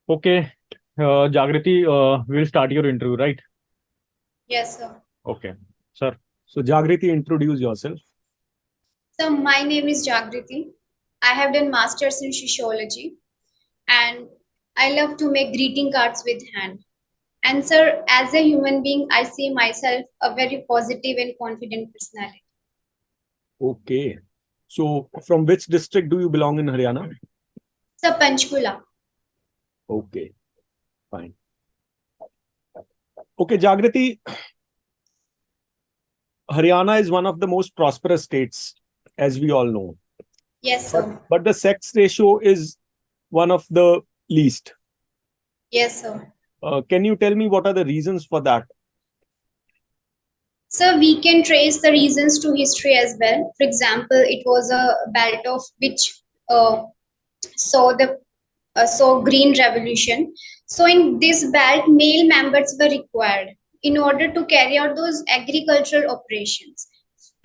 Okay, Jagriti, we'll start your interview, right? Yes, sir. Okay, sir. So, Jagriti, introduce yourself. So my name is Jagriti. I have done masters in sociology and I love to make greeting cards with hand. And sir, as a human being, I see myself a very positive and confident personality. Okay. So, from which district do you belong in Haryana? So Panchkula. Okay, fine. Okay, Jagriti, Haryana is one of the most prosperous states, as we all know. Yes, But sir. but the sex ratio is one of the least. Yes, sir. Can you tell me what are the reasons for that? So we can trace the reasons to history as well. For example, it was a belt of which saw the green revolution. So in this belt, male members were required in order to carry out those agricultural operations.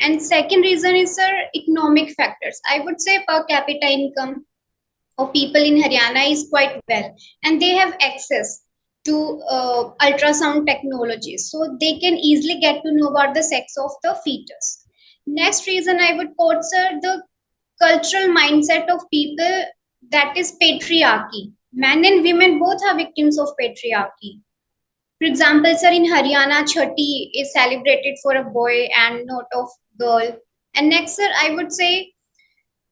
And second reason is economic factors. I would say per capita income of people in Haryana is quite well, and they have access to ultrasound technologies, so they can easily get to know about the sex of the fetus. Next reason I would quote, sir, the cultural mindset of people, that is patriarchy. Men and women both are victims of patriarchy. For example, sir, in Haryana, Chhati is celebrated for a boy and not of girl. And next, sir, I would say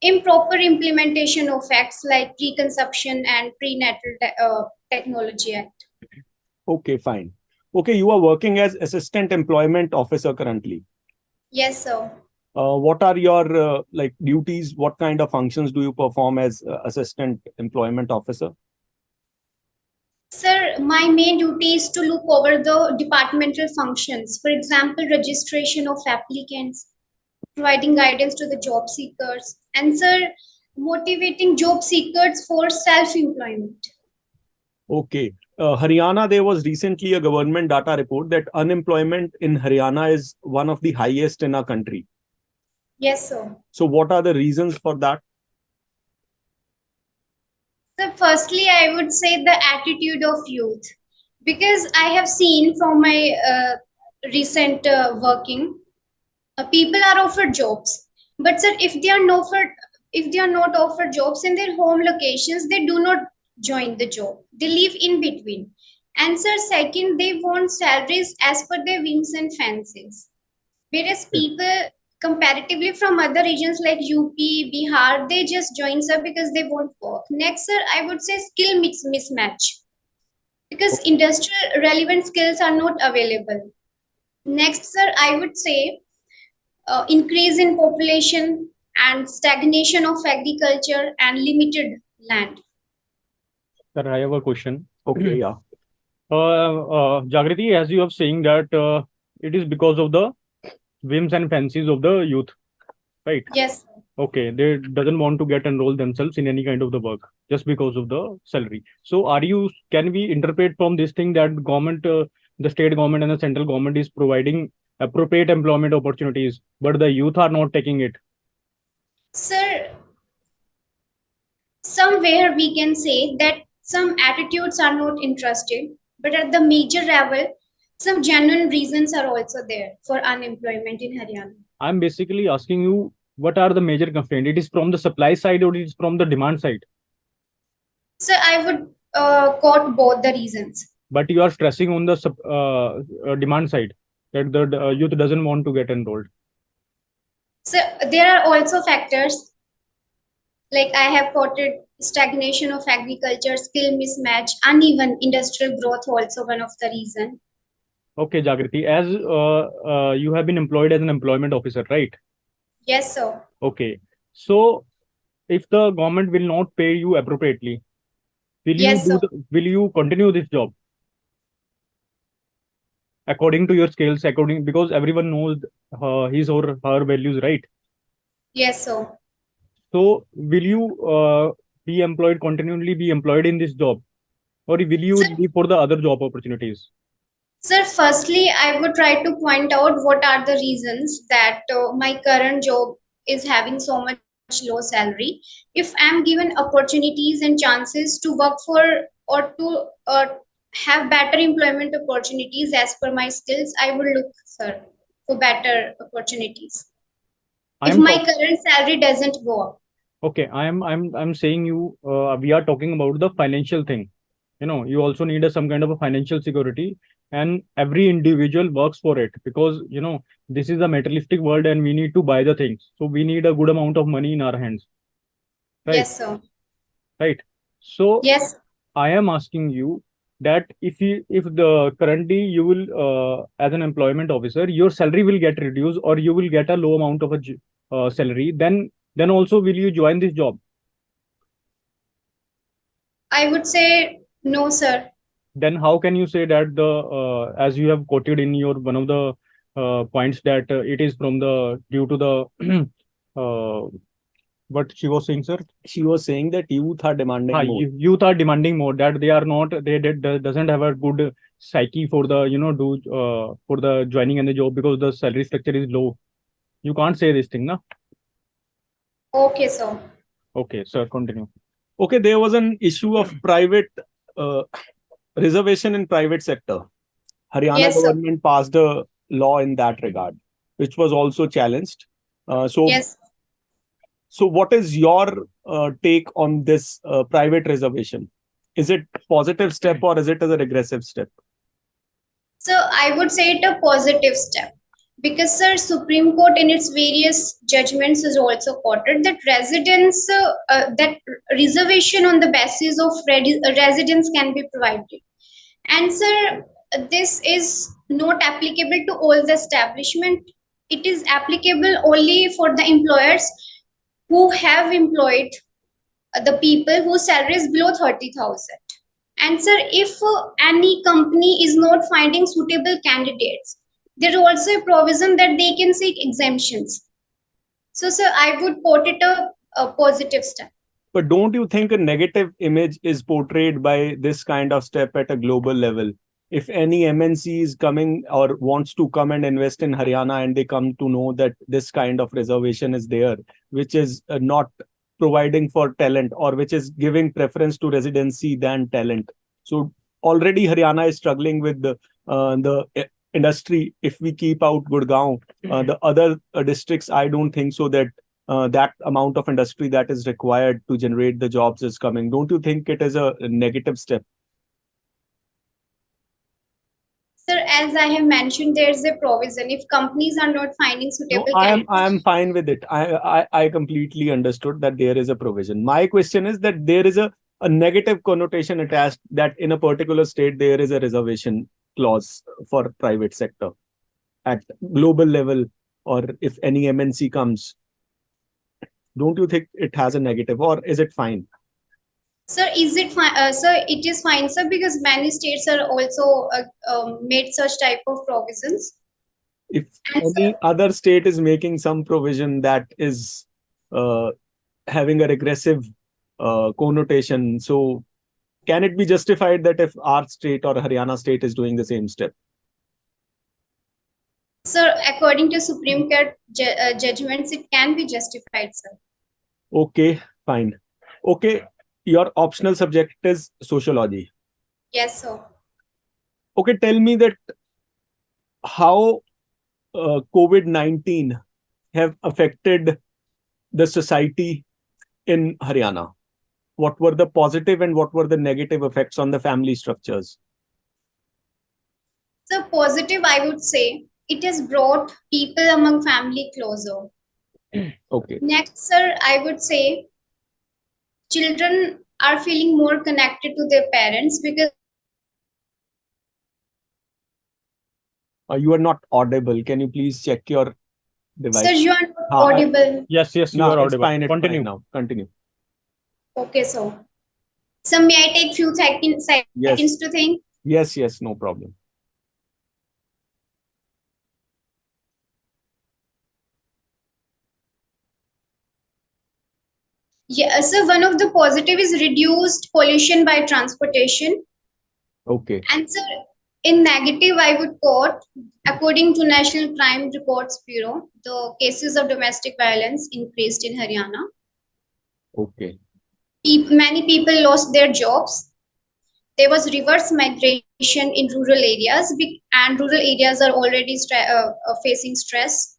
improper implementation of acts like preconception and prenatal technology act. Okay, fine. Okay, you are working as assistant employment officer currently. Yes, sir. What are your like duties? What kind of functions do you perform as assistant employment officer? Sir, my main duty is to look over the departmental functions. For example, registration of applicants, providing guidance to the job seekers, and sir, motivating job seekers for self-employment. Okay. Haryana, there was recently a government data report that unemployment in Haryana is one of the highest in our country. Yes, sir. So, what are the reasons for that? So, firstly, I would say the attitude of youth, because I have seen from my recent working, people are offered jobs, but sir, if they are not offered jobs in their home locations, they do not join the job. They live in between. And sir, second, they want salaries as per their whims and fancies. Whereas people comparatively from other regions like UP, Bihar, they just join sir because they want work. Next, sir, I would say skill mix mismatch, because industrial relevant skills are not available. Next, sir, I would say increase in population and stagnation of agriculture and limited land. Sir, I have a question. Okay, yeah. Jagriti, as you have saying that it is because of the whims and fancies of the youth, right? Yes. Okay, they doesn't want to get enrolled themselves in any kind of the work just because of the salary. So, can we interpret from this thing that government, the state government and the central government is providing appropriate employment opportunities, but the youth are not taking it? Sir, somewhere we can say that some attitudes are not interested, but at the major level, some genuine reasons are also there for unemployment in Haryana. I'm basically asking you what are the major constraints? It is from the supply side or it is from the demand side? So I would quote both the reasons. But you are stressing on the demand side that the youth doesn't want to get enrolled. So there are also factors like I have quoted stagnation of agriculture, skill mismatch, uneven industrial growth, also one of the reason. Okay, Jagriti, as you have been employed as an employment officer, right? Yes, sir. Okay. So if the government will not pay you appropriately, Yes, sir. will you continue this job according to your skills, according because everyone knows his or her values, right? Yes, sir. So will you be employed continually be employed in this job, or will you Sir, leave for the other job opportunities? sir, firstly, I would try to point out what are the reasons that my current job is having so much low salary. If I'm given opportunities and chances to work for or to have better employment opportunities as per my skills, I would look, sir, for better opportunities. I If am my talking. current salary doesn't go up. Okay, I'm saying you. We are talking about the financial thing. You also need some kind of a financial security, and every individual works for it because this is a materialistic world, and we need to buy the things. So we need a good amount of money in our hands, right? Yes, sir. Right. So Yes. I am asking you that if the currently you will as an employment officer, your salary will get reduced or you will get a low amount of a salary, then also will you join this job? I would say no, sir. Then how can you say that the as you have quoted in your one of the points that it is from the due to the uh, what she was saying, sir? She was saying that youth are demanding more. Youth are demanding more, that they are not, they doesn't have a good psyche for the do for the joining in the job because the salary structure is low. You can't say this thing, na? Okay, sir. Okay, sir, continue. Okay, there was an issue of private uh, reservation in private sector. Haryana Yes, sir. government passed a law in that regard, which was also challenged. So, Yes. so what is your take on this private reservation? Is it positive step or is it as a regressive step? So I would say it a positive step because, sir, Supreme Court in its various judgments has also quoted that that reservation on the basis of residence can be provided. And sir, this is not applicable to all the establishment. It is applicable only for the employers who have employed the people whose salary is below 30,000. And sir, if any company is not finding suitable candidates, there is also a provision that they can seek exemptions. So sir, I would quote it a positive step. But don't you think a negative image is portrayed by this kind of step at a global level? If any MNC is coming or wants to come and invest in Haryana and they come to know that this kind of reservation is there, which is not providing for talent or which is giving preference to residency than talent. So already Haryana is struggling with the industry. If we keep out Gurgaon, the other districts, I don't think so that that amount of industry that is required to generate the jobs is coming. Don't you think it is a negative step? Sir, as I have mentioned, there is a provision. If companies are not finding No, suitable I candidates, am fine with it. I completely understood that there is a provision. My question is that there is a negative connotation attached that in a particular state there is a reservation clause for private sector at global level, or if any MNC comes. Don't you think it has a negative, or is it fine? sir, is it fine? Sir, it is fine, sir, because many states are also made such type of provisions. If And any sir, other state is making some provision that is uh, having a regressive connotation, so can it be justified that if our state or Haryana state is doing the same step? sir, according to Supreme Court judgments, it can be justified, sir. Okay, fine. Okay, your optional subject is sociology. Yes, sir. Okay, tell me that how COVID-19 have affected the society in Haryana. What were the positive and what were the negative effects on the family structures? So positive, I would say, it has brought people among family closer. Okay. Next, sir, I would say children are feeling more connected to their parents because You are not audible. Can you please check your sir, device? you are not I, audible. Yes, yes, you no, are it's audible. fine. It's fine Continue. now. Continue. Okay, so may I take few seconds Yes. to think? Yes, yes, no problem. Yeah, so one of the positive is reduced pollution by transportation. Okay. And sir, in negative, I would quote, according to National Crime Reports Bureau, the cases of domestic violence increased in Haryana. Okay. Many people lost their jobs. there was reverse migration in rural areas, and rural areas are already facing stress.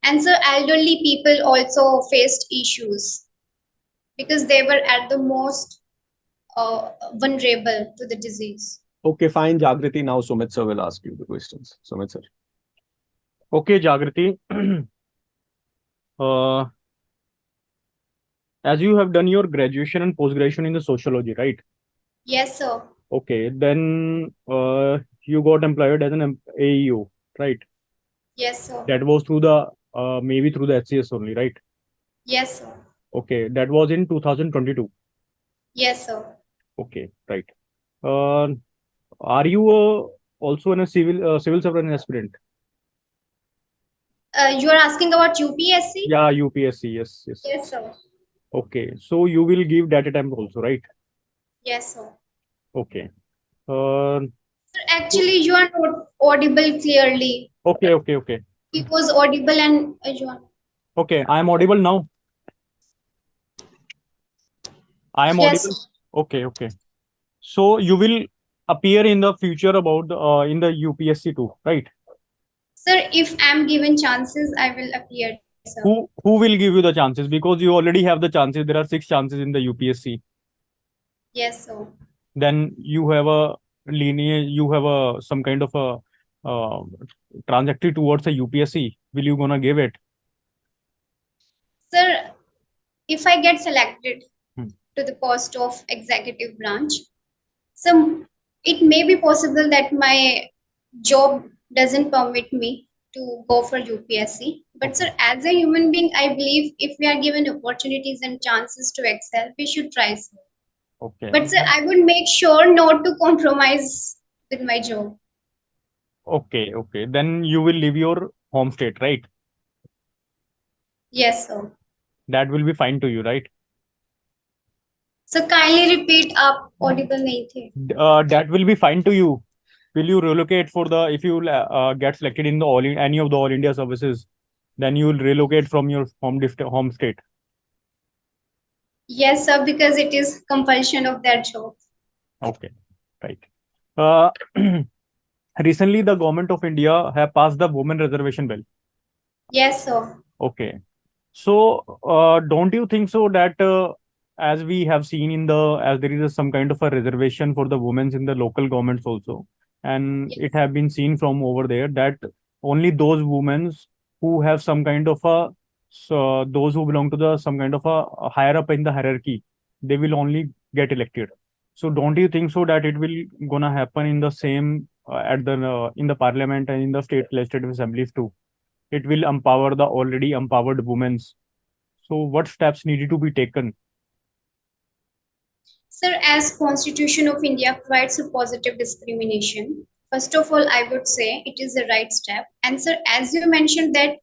And so elderly people also faced issues because they were at the most vulnerable to the disease. Okay, fine, Jagriti. Now Sumit sir will ask you the questions. Sumit sir. Okay, Jagriti. uh, as you have done your graduation and post graduation in the sociology, right? Yes, sir. Okay, then you got employed as an AEO, right? Yes, sir. That was through the maybe through the HCS only, right? Yes, sir. Okay, that was in 2022. Yes, sir. Okay, right. Uh, are you also in a civil servant aspirant? You are asking about UPSC? Yeah, UPSC. Yes, yes. Yes, sir. Okay, so you will give that attempt also, right? Yes, sir. Okay. Uh, Sir, actually, you are not audible clearly. okay. He was audible and you are. Okay, I am audible now. I am Yes, audible. sir. Okay. So you will appear in the future about in the UPSC too, right? Sir, if I'm given chances, I will appear. Yes, sir. Who will give you the chances? Because you already have the chances. There are 6 chances in the UPSC. Yes, sir. Then you have a lineage. You have a some kind of a trajectory towards a UPSC. Will you gonna give it? Sir, if I get selected Hmm. to the post of executive branch, so it may be possible that my job doesn't permit me to go for UPSC. But Okay. sir, as a human being, I believe if we are given opportunities and chances to excel, we should try. Sir. Okay. But sir, I would make sure not to compromise with my job. Okay. Then you will leave your home state, right? Yes, sir. That will be fine to you, right? So kindly repeat up audible nahi the. That will be fine to you. Will you relocate for the if you get selected in the any of the All India services, then you will relocate from your home state. Yes, sir, because it is compulsion of their job. Okay, right. Uh, recently, the government of India have passed the women reservation bill. Yes, sir. Okay, so don't you think so that as we have seen in the as there is some kind of a reservation for the women in the local governments also, and Yes. it have been seen from over there that only those women who have some kind of a so those who belong to the some kind of a higher up in the hierarchy, they will only get elected. So don't you think so that it will gonna happen in the same at the in the parliament and in the state legislative assemblies too? It will empower the already empowered women. So what steps needed to be taken? Sir, as Constitution of India provides a positive discrimination, first of all, I would say it is the right step. And sir, as you mentioned that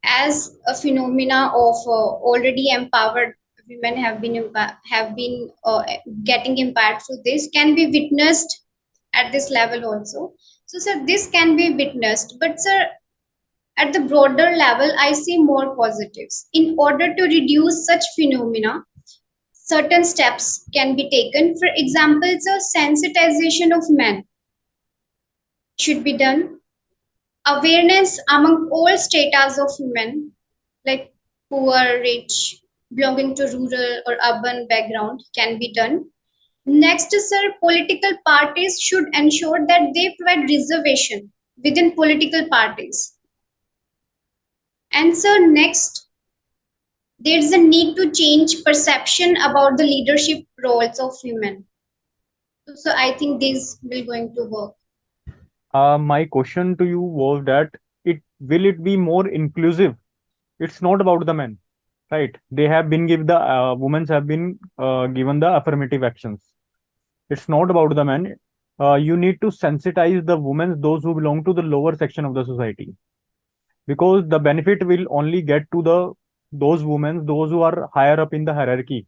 as a phenomena of already empowered women have been getting empowered through this can be witnessed at this level also. So sir, this can be witnessed, but sir, at the broader level, I see more positives. In order to reduce such phenomena, certain steps can be taken. For example, the sensitization of men should be done. Awareness among all status of women, like poor, rich, belonging to rural or urban background, can be done. Next, sir, political parties should ensure that they provide reservation within political parties. And so next, there is a need to change perception about the leadership roles of women. So I think this will going to work. My question to you was that it be more inclusive? It's not about the men, right? They have been given the women have been given the affirmative actions. It's not about the men. You need to sensitize the women, those who belong to the lower section of the society, because the benefit will only get to the those women, those who are higher up in the hierarchy,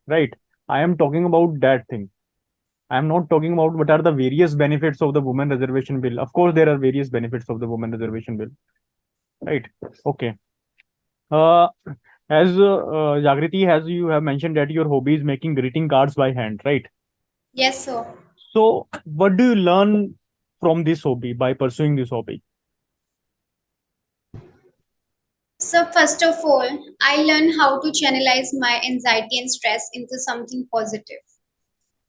right? I am talking about that thing. I am not talking about what are the various benefits of the women reservation bill. Of course, there are various benefits of the women reservation bill, right? Okay. Uh, As Jagriti, as you have mentioned that your hobby is making greeting cards by hand, right? Yes, sir. So, what do you learn from this hobby by pursuing this hobby? So, first of all, I learned how to channelize my anxiety and stress into something positive.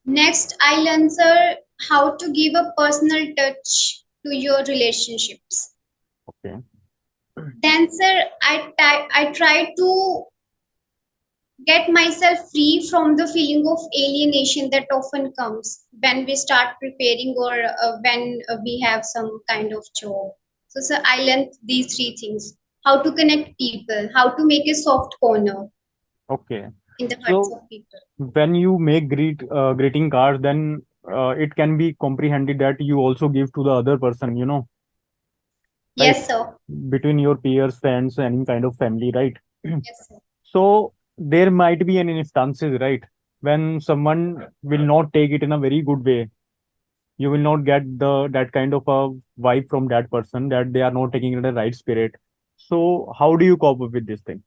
Next, I learned, sir, how to give a personal touch to your relationships. Okay. Then, sir, I try to get myself free from the feeling of alienation that often comes when we start preparing or when we have some kind of job. So, sir, I learned these three things: how to connect people, how to make a soft corner Okay. in the hearts So, of people. when you make greeting cards, then it can be comprehended that you also give to the other person, right? Yes, sir. Between your peers, friends, any kind of family, right? Yes, sir. So there might be an instances, right, when someone will not take it in a very good way. You will not get the that kind of a vibe from that person that they are not taking it in the right spirit. So how do you cope up with this thing?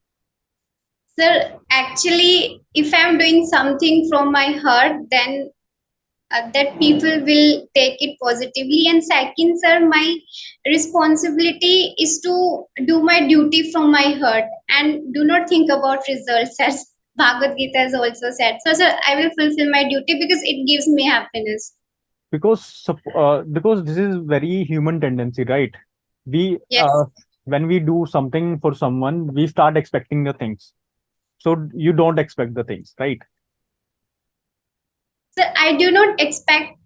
Sir, actually, if I'm doing something from my heart, then that people will take it positively. And second, sir, my responsibility is to do my duty from my heart and do not think about results, as Bhagavad Gita has also said. So, sir, I will fulfill my duty because it gives me happiness. Because this is very human tendency, right? We Yes. when we do something for someone, we start expecting the things. So you don't expect the things, right? So, I do not expect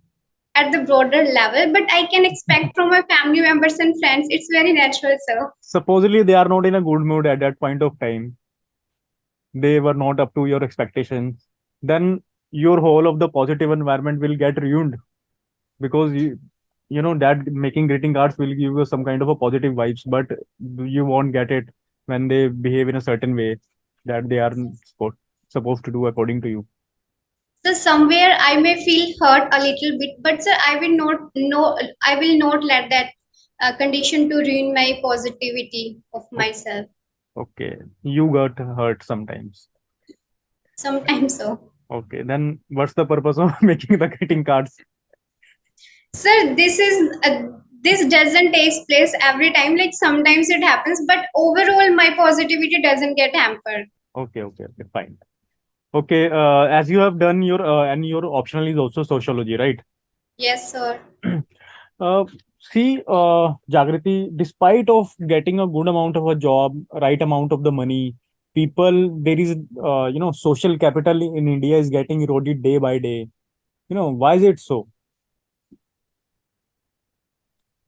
at the broader level, but I can expect from my family members and friends. It's very natural, sir. Supposedly they are not in a good mood at that point of time. They were not up to your expectations. Then your whole of the positive environment will get ruined because you know that making greeting cards will give you some kind of a positive vibes, but you won't get it when they behave in a certain way that they are supposed to do according to you. So somewhere I may feel hurt a little bit, but sir, I will not no, I will not let that condition to ruin my positivity of O- myself. okay, you got hurt sometimes. Sometimes so. Okay, then what's the purpose of making the greeting cards? Sir, this doesn't take place every time. Like sometimes it happens, but overall my positivity doesn't get hampered. Okay, okay, okay, fine. Okay, as you have done your and your optional is also sociology, right? Yes, sir. uh, See, Jagriti, despite of getting a good amount of a job, right amount of the money, people, there is, social capital in India is getting eroded day by day. Why is it so?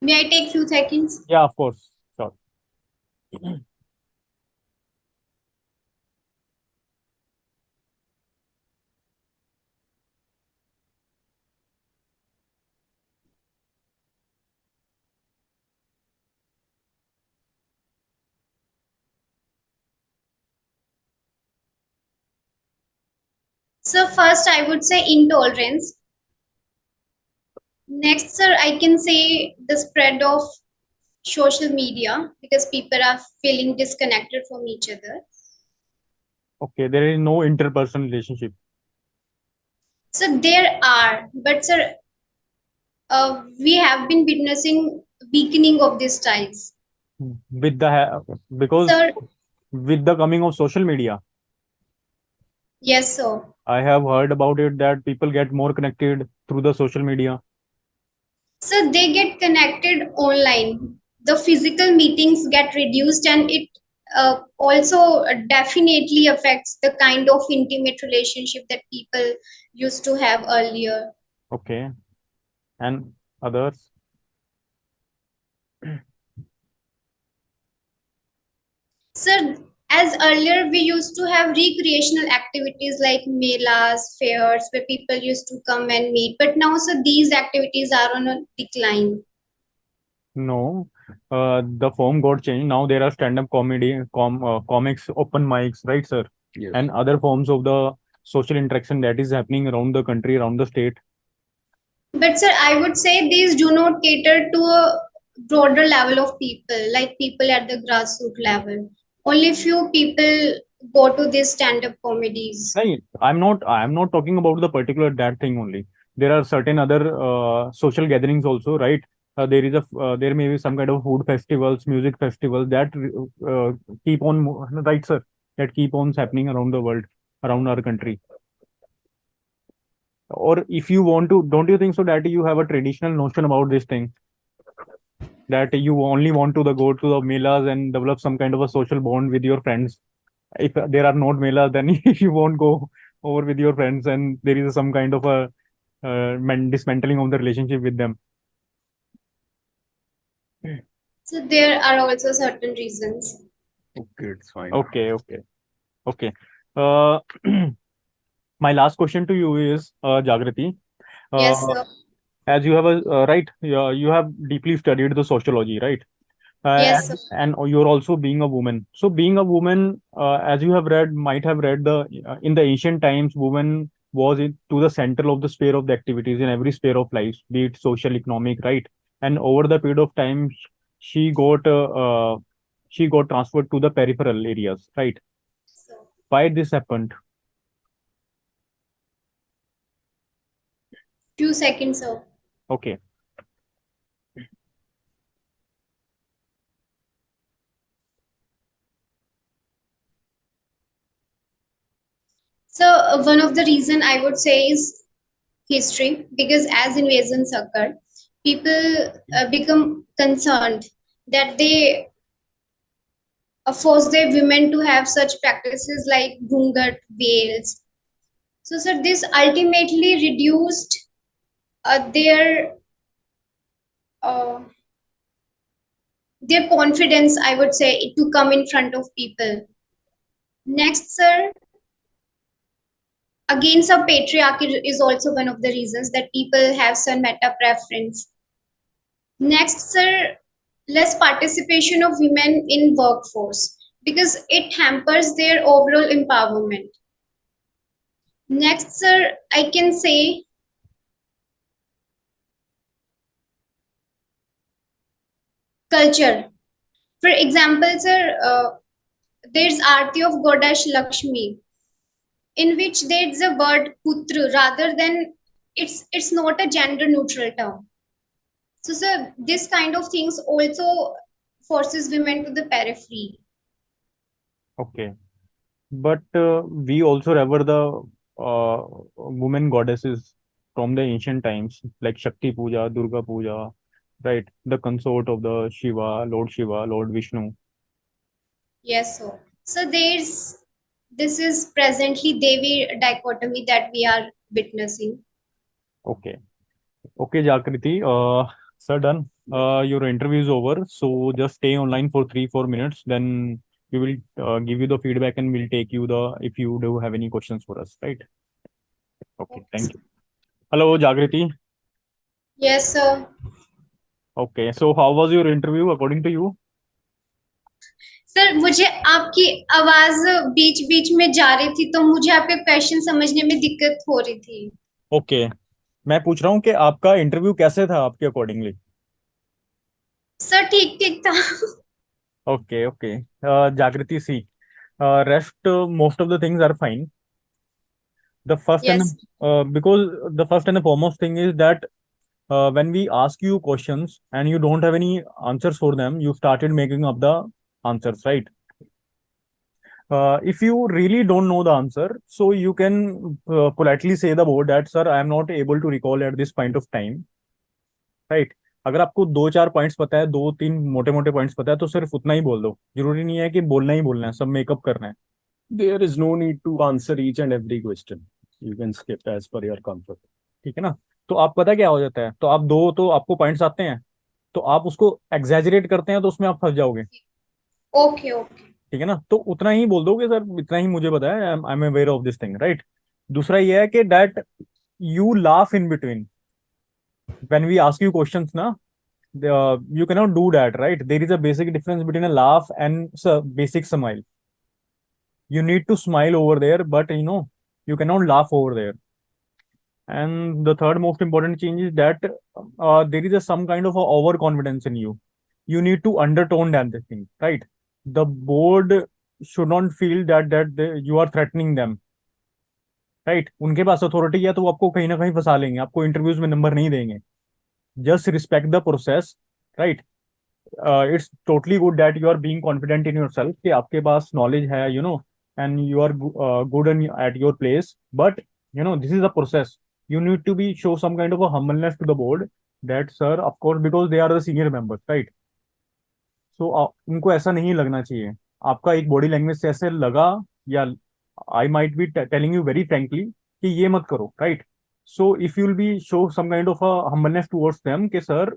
May I take few seconds? Yeah, of course. Sure. So first I would say intolerance. Next, sir, I can say the spread of social media because people are feeling disconnected from each other. Okay, there is no interpersonal relationship So there are, but sir, we have been witnessing weakening of these ties. with the because Sir, with the coming of social media. yes, sir. I have heard about it that people get more connected through the social media. So they get connected online. The physical meetings get reduced, and it also definitely affects the kind of intimate relationship that people used to have earlier. Okay, and others. Sir, as earlier we used to have recreational activities like melas, fairs, where people used to come and meet. But now, so these activities are on a decline. No, the form got changed. Now there are stand-up comedy, comics, open mics, right, sir? Yes. And other forms of the social interaction that is happening around the country, around the state. But sir, I would say these do not cater to a broader level of people, like people at the grassroots level. Only few people go to these stand-up comedies. Nahin, I'm not talking about the particular that thing only. There are certain other social gatherings also, right? There may be some kind of food festivals, music festivals that uh, keep on right, sir, that keep on happening around the world, around our country. Or if you want to, don't you think so that you have a traditional notion about this thing, that you only want to go to the melas and develop some kind of a social bond with your friends? If there are not melas, then you won't go over with your friends, and there is some kind of a dismantling of the relationship with them. So there are also certain reasons. Okay, it's fine. Okay, okay, okay. Uh, my last question to you is, Jagriti. Yes, Uh, sir. as you have a right, you have deeply studied the sociology, right? Yes, sir. And you're also being a woman. So being a woman, as you have read, might have read the in the ancient times, woman was to the center of the sphere of the activities in every sphere of life, be it social, economic, right? And over the period of time, she got she got transferred to the peripheral areas, right? So, Why this happened? few seconds, sir. Okay, So one of the reason I would say is history, because as invasions occur, people become concerned that they force their women to have such practices like ghungat, veils. So, sir, this ultimately reduced their uh, their confidence, I would say, to come in front of people. Next, sir, again, some patriarchy is also one of the reasons that people have some meta preference. Next, sir, less participation of women in workforce because it hampers their overall empowerment. Next, sir, I can say culture. For example, sir, there's Aarti of goddess Lakshmi, in which there's a word putra rather than it's not a gender neutral term. So, sir, this kind of things also forces women to the periphery. okay. But we also revere the women goddesses from the ancient times, like Shakti Puja, Durga Puja, right? The consort of the Shiva, Lord Vishnu. Yes, sir. So there's this is presently Devi dichotomy that we are witnessing. Okay. Okay, Jakriti. Sir, done. Your interview is over. So just stay online for 3, 4 minutes. Then we will give you the feedback and we'll take you the if you do have any questions for us, right? Okay. Okay, Thank sir. you. Hello, Jagriti. Yes, sir. Okay. So how was your interview according to you? Sir मुझे आपकी आवाज बीच बीच में जा रही थी तो मुझे आपके क्वेश्चन समझने में दिक्कत हो रही थी. ओके, मैं पूछ रहा हूँ कि आपका इंटरव्यू कैसे था आपके अकॉर्डिंगली? सर ठीक ठीक था. Okay, okay. Jagriti, see, rest most of the things are fine. The first and Yes. because the first and the foremost thing is that when we ask you questions and you don't have any answers for them, you started making up the answers, right? If you really don't know the answer, so you can politely say the word that, sir, I am not able to recall at this point of time, right? अगर आपको 2, 4 points पता है, 2, 3 मोटे मोटे points पता है, तो सिर्फ उतना ही बोल दो. जरूरी नहीं है कि बोलना है, सब मेकअप करना है. There is no need to answer each and every question. You can skip as per your comfort. ठीक है ना? तो आप पता क्या हो जाता है, तो आप दो तो आपको पॉइंट्स आते हैं, तो आप उसको एग्जैजरेट करते हैं, तो उसमें आप फंस जाओगे. Okay okay. ठीक है ना? तो उतना ही बोल दोगे, सर इतना ही मुझे पता है, I am aware of this thing, right? दूसरा ये है कि that you laugh in between when we ask you questions ना. You cannot do that, right? There is a basic difference between a laugh and basic smile. You need to smile over there, but you cannot laugh over there. And the third most important change is that there is some kind of a overconfidence in you. You need to undertone that thing, right? The board should not feel that you are threatening them, right? उनके पास authority है तो वो आपको कहीं ना कहीं फंसा लेंगे, आपको इंटरव्यूज में नंबर नहीं देंगे. Just respect the process, right? It's totally good that you are being confident in your self कि आपके पास नॉलेज है, and you are good in at your place. But this is the process. You need to be show some kind of a humbleness to the board, that sir, of course, because they are the senior members, right? सो उनको ऐसा नहीं लगना चाहिए. आपका एक body language से ऐसे लगा, या I might be telling you very frankly कि ये मत करो, right? So if you will be show some kind of humbleness towards them कि sir,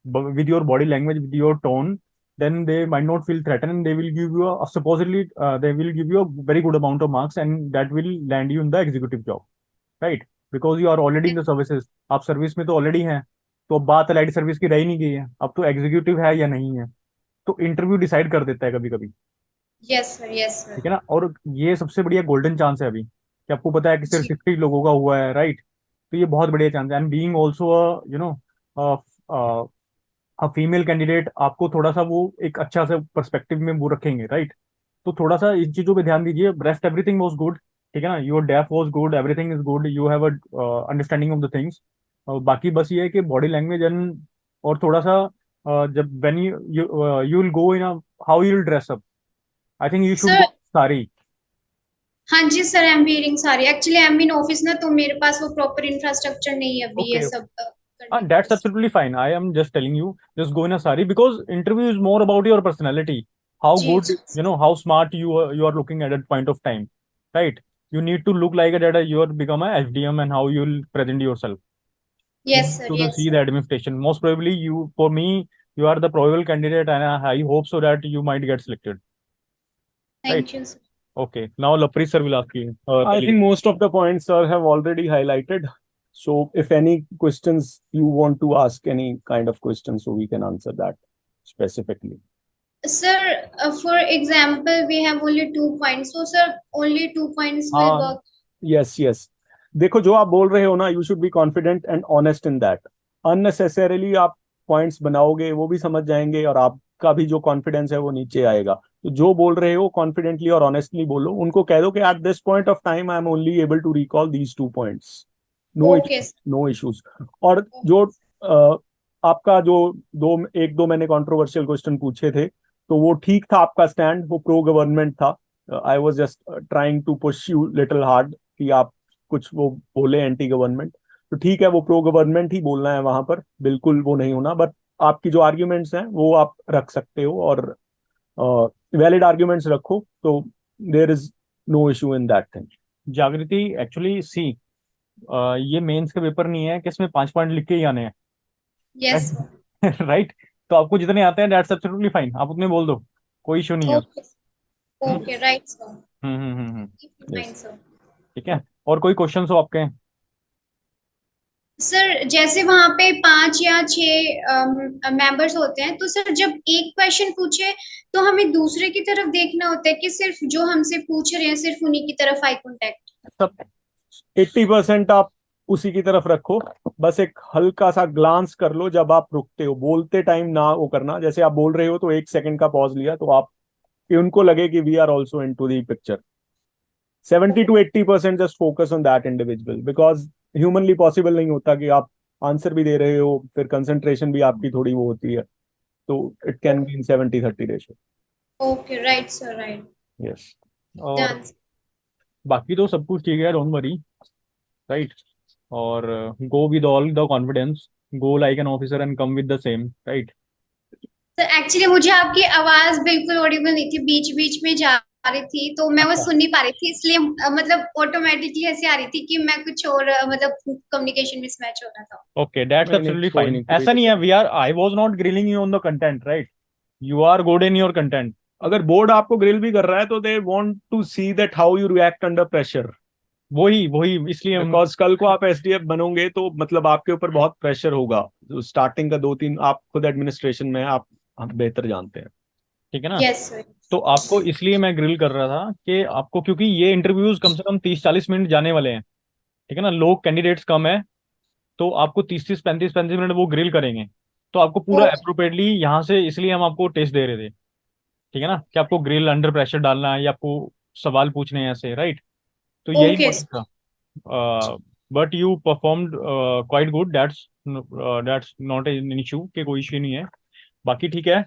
with your body language, with your tone, then they might not feel threatened, and they will give you supposedly they will give you a very good amount of marks, and that will land you in the executive job, right? Because you are already in the services. आप service में तो already हैं, तो अब बात allied service की रह ही नहीं गई है, अब तो एग्जीक्यूटिव है या नहीं है. तो इंटरव्यू डिसाइड कर देता है कभी कभी. Yes sir, yes sir. ठीक है ना? और ये सबसे बढ़िया गोल्डन चांस है अभी कि आपको पता है कि सिर्फ जी 60 लोगों का हुआ है, राइट? तो ये बहुत बढ़िया चांस है. And being also female candidate, आपको थोड़ा सा वो एक अच्छा सा पर्सपेक्टिव में वो रखेंगे, राइट? तो थोड़ा सा इन चीजों पे ध्यान दीजिए. रेस्ट एवरीथिंग वाज गुड, ठीक है ना? Your DAF was good, everything is good, you have a understanding of the things. बाकी बस ये है कि बॉडी लैंग्वेज एंड, और थोड़ा सा जब when you will go in, how you will dress up. I think you should sir. Go sari. हाँ जी sir, I am wearing sari. Actually I am in office ना, तो मेरे पास वो प्रॉपर इंफ्रास्ट्रक्चर नहीं है अभी ये Okay. सब करने की That's वजह से। absolutely fine. I am just telling you, just go in a sari, because interview is more about your personality. How जी good, जी। how smart you are looking at that point of time, right? You need to look like that you are become a SDM, and how you will present yourself yes sir, to the yes see the sir. administration. Most probably, for me, you are the probable candidate, and I hope so that you might get selected, right? Thank you sir. Okay. Now, Lapri sir will ask you. I think most of the points sir have already highlighted. So if any questions you want to ask, any kind of question, so we can answer that specifically. Sir, for example, we have only 2 points. So, sir, only 2 points will हाँ. work. Yes, yes. देखो जो आप बोल रहे हो ना, you should be confident and honest in that. Unnecessarily आप points बनाओगे, वो भी समझ जाएंगे और आपका भी जो कॉन्फिडेंस है वो नीचे आएगा. तो जो बोल रहे हो कॉन्फिडेंटली और ऑनेस्टली बोलो. उनको कह दो कि at this point of time I am only able to recall these 2 points. No Okay, sir. No issues. और जो आपका जो एक दो मैंने कंट्रोवर्शियल क्वेश्चन पूछे थे, तो वो ठीक था आपका स्टैंड, वो प्रो गवर्नमेंट था. I was just trying to push you little hard कि आप कुछ वो बोले एंटी गवर्नमेंट. तो ठीक है, वो प्रो गवर्नमेंट ही बोलना है वहां पर, बिल्कुल वो नहीं होना. बट आपकी जो आर्ग्यूमेंट्स हैं वो आप रख सकते हो, और वैलिड आर्ग्यूमेंट्स रखो, तो there is no issue in that thing. Jagriti, actually see, ये मेंस का पेपर नहीं है कि इसमें 5 पॉइंट लिख के ही आने हैं. Yes, sir. राइट? तो आपको जितने आते हैं दैट्स एब्सोल्युटली फाइन, आप उतने बोल दो, कोई इशू नहीं है. Okay. Okay, right, sir. Keep in Yes. mind, sir. ठीक है. और कोई क्वेश्चंस हो आपके? सर, जैसे वहां पे 5 या 6 मेंबर्स होते हैं, तो सर जब एक क्वेश्चन पूछे तो हमें दूसरे की तरफ देखना होता है कि सिर्फ जो हमसे पूछ रहे हैं सिर्फ उन्हीं की तरफ आई कांटेक्ट? सब 80% आप उसी की तरफ रखो. बस एक हल्का सा ग्लांस कर लो जब आप रुकते हो. बोलते टाइम ना वो करना, जैसे आप बोल रहे हो तो 1 सेकंड का पॉज लिया, तो आप कि उनको लगे कि we are also into the picture. 70 to 80% just focus on that individual, because humanly possible नहीं होता कि आप आंसर भी दे रहे हो, फिर कंसंट्रेशन भी आपकी थोड़ी वो होती है. तो it can be in 70-30 ratio. Okay, right sir, right. Yes. और डन। बाकी तो सब कुछ ठीक है, डोंट वरी, राइट? और go with all the confidence, go like an officer and come with the same, right? Sir, actually मुझे आपकी आवाज बिल्कुल ऑडिबल नहीं थी, बीच बीच में जा रही थी, तो मैं वो अच्छा. सुन नहीं पा रही थी, इसलिए मतलब ऑटोमेटिकली ऐसे आ रही थी कि मैं कुछ और मतलब कम्युनिकेशन मिसमैच हो रहा था। ओके, दैट्स नहीं नहीं, एब्सोल्युटली कोई फाइन. नहीं, कोई ऐसा नहीं है, दिक्कत we are, I was not grilling you on the content, right? You are good in your content. नहीं. अगर बोर्ड आपको ग्रिल भी कर रहा है तो they want to see that how you react under pressure. वही वही इसलिए बिकॉज कल को आप एसडीएफ बनोगे तो मतलब आपके ऊपर बहुत प्रेशर होगा. तो स्टार्टिंग का 2-3, आप खुद एडमिनिस्ट्रेशन में हैं, आप बेहतर जानते हैं. ठीक है ना? Yes sir. तो आपको इसलिए मैं ग्रिल कर रहा था कि आपको, क्योंकि ये इंटरव्यूज कम से कम 30-40 मिनट जाने वाले हैं, ठीक है ना? लोग कैंडिडेट्स कम है, तो आपको 30-35 मिनट वो ग्रिल करेंगे. तो आपको पूरा ओके। अप्रोप्रिएटली यहाँ से, इसलिए हम आपको टेस्ट दे रहे थे. ठीक है ना, कि आपको ग्रिल अंडर प्रेशर डालना है या आपको सवाल पूछने हैं ऐसे, राइट? तो यही Okay, मोटिव था। But you performed quite good, that's not an issue, कि कोई इशू नहीं है। बाकी ठीक है।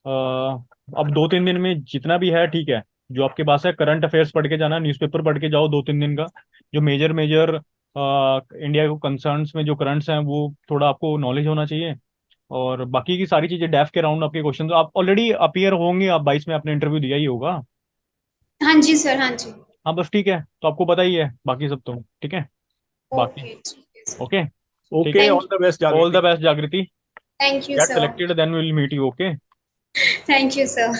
अब 2-3 दिन में जितना भी है ठीक है, जो आपके पास है करंट अफेयर्स पढ़ के जाना, न्यूज़पेपर पढ़ के जाओ 2-3 दिन का। जो मेजर मेजर इंडिया को कंसर्न्स में जो करंट्स हैं वो थोड़ा आपको नॉलेज होना चाहिए। और बाकी की सारी चीज़ें डेफ के राउंड आपके क्वेश्चन, तो आप ऑलरेडी अपीयर होंगे, आप 22 में आपने इंटरव्यू दिया ही होगा। हाँ जी सर, हाँ जी। हाँ बस ठीक है, तो आपको पता ही है बाकी सब तो। ठीक है बाकी। ओके, ठीक है सर। ओके। ठीक Okay, है। all thank the best, all the Jagriti. Best Jagriti. Thank you get sir. Selected then will meet you. Okay. Thank you sir.